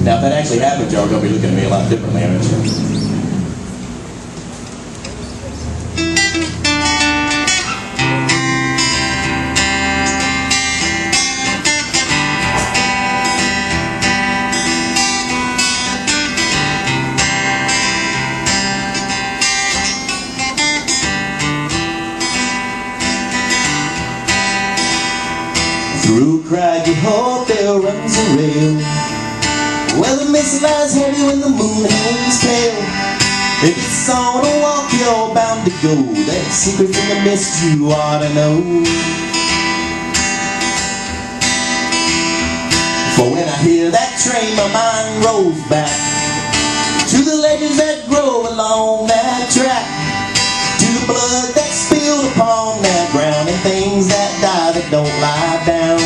Now, if that actually happened, y'all are going to be looking at me a lot differently, aren't you? Through craggy hope there runs a rail, where the mist lies heavy when the moon hangs pale. If it's on a walk you're bound to go, that secret in the mist you ought to know. For when I hear that train my mind rolls back to the legends that grow along that track, to the blood that's spilled upon that ground, and things that die that don't lie down,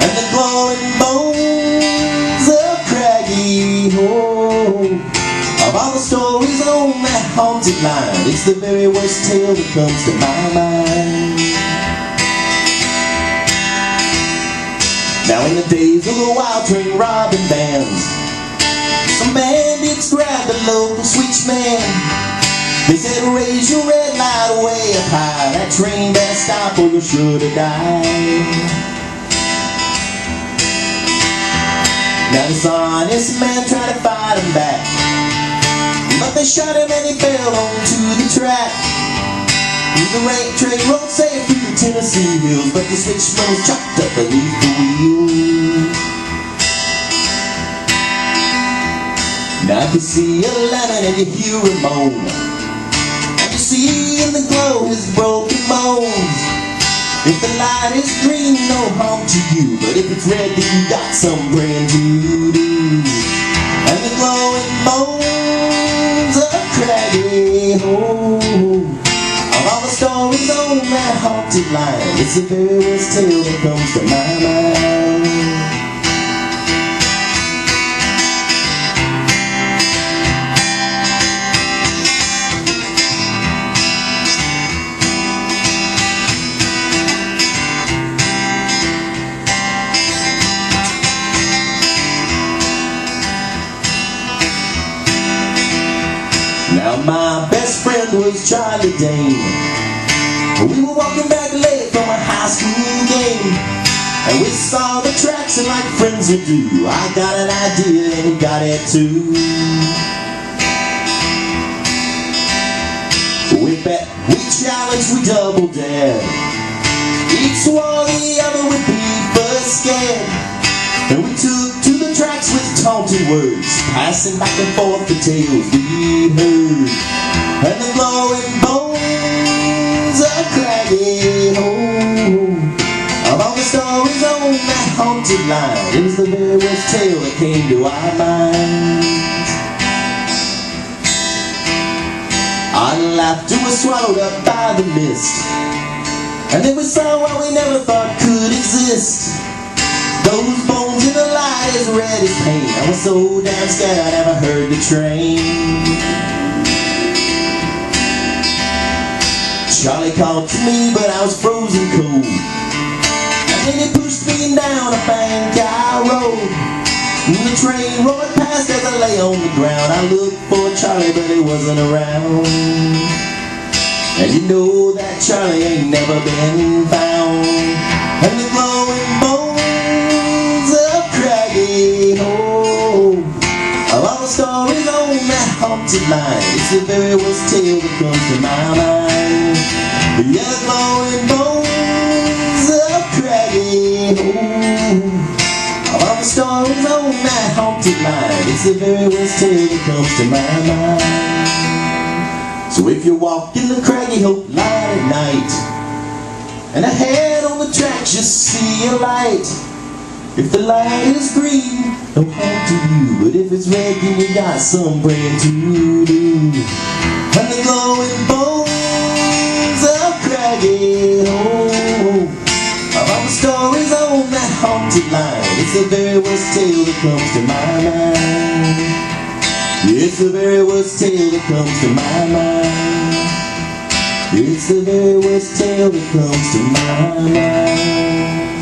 and the glowing bones of craggy hope. Of all the stories on that haunted line, it's the very worst tale that comes to my mind. Now in the days of the wild train robbing bands, some bandits grabbed a local switchman. They said, raise your red light way up high, that train better stop or you're sure to die. Now this honest man tried to fight him back, but they shot him and he fell onto the track. The train rolled safe through the Tennessee hills, but the switchman was chopped up beneath the wheel. Now if you see a lemon and you hear a moan, see in the glow his broken bones. If the light is green, no harm to you, but if it's red, then you got some brand to do. And the glowing bones of craggy hope. Of all the stories on that haunted line, it's the very worst tale that comes to my mind. Now my best friend was Charlie Dane. We were walking back late from a high school game, and we saw the tracks and like friends would do, I got an idea and he got it too. We bet, we challenged, we double dared, each swore the other would be first scared. And we took to the tracks with taunting words, passing back and forth the tales we heard. And the glowing bones of craggy hope. Of all the stories on that haunted line, it was the very worst tale that came to our minds. Our laughter was swallowed up by the mist, and then we saw what we never thought could exist. Those bones in the light as red as paint. I was so damn scared I never heard the train. Charlie called to me, but I was frozen cold, and then he pushed me down a bank I rode. And the train roared past as I lay on the ground. I looked for Charlie, but he wasn't around. And you know that Charlie ain't never been found. And the glowing bones hope. Of all the stories on that haunted line, it's the very worst tale that comes to my mind. Yeah, glowing bones of craggy hope. Of all the stories on that haunted line, it's the very worst tale that comes to my mind. So if you're walking the craggy hope light at night, and ahead on the tracks you see a light, if the light is green, no harm to you, but if it's red, then you got some brand to do. And the glowing bones of craggy hope. Of all the stories on that haunted line, it's the very worst tale that comes to my mind. It's the very worst tale that comes to my mind. It's the very worst tale that comes to my mind.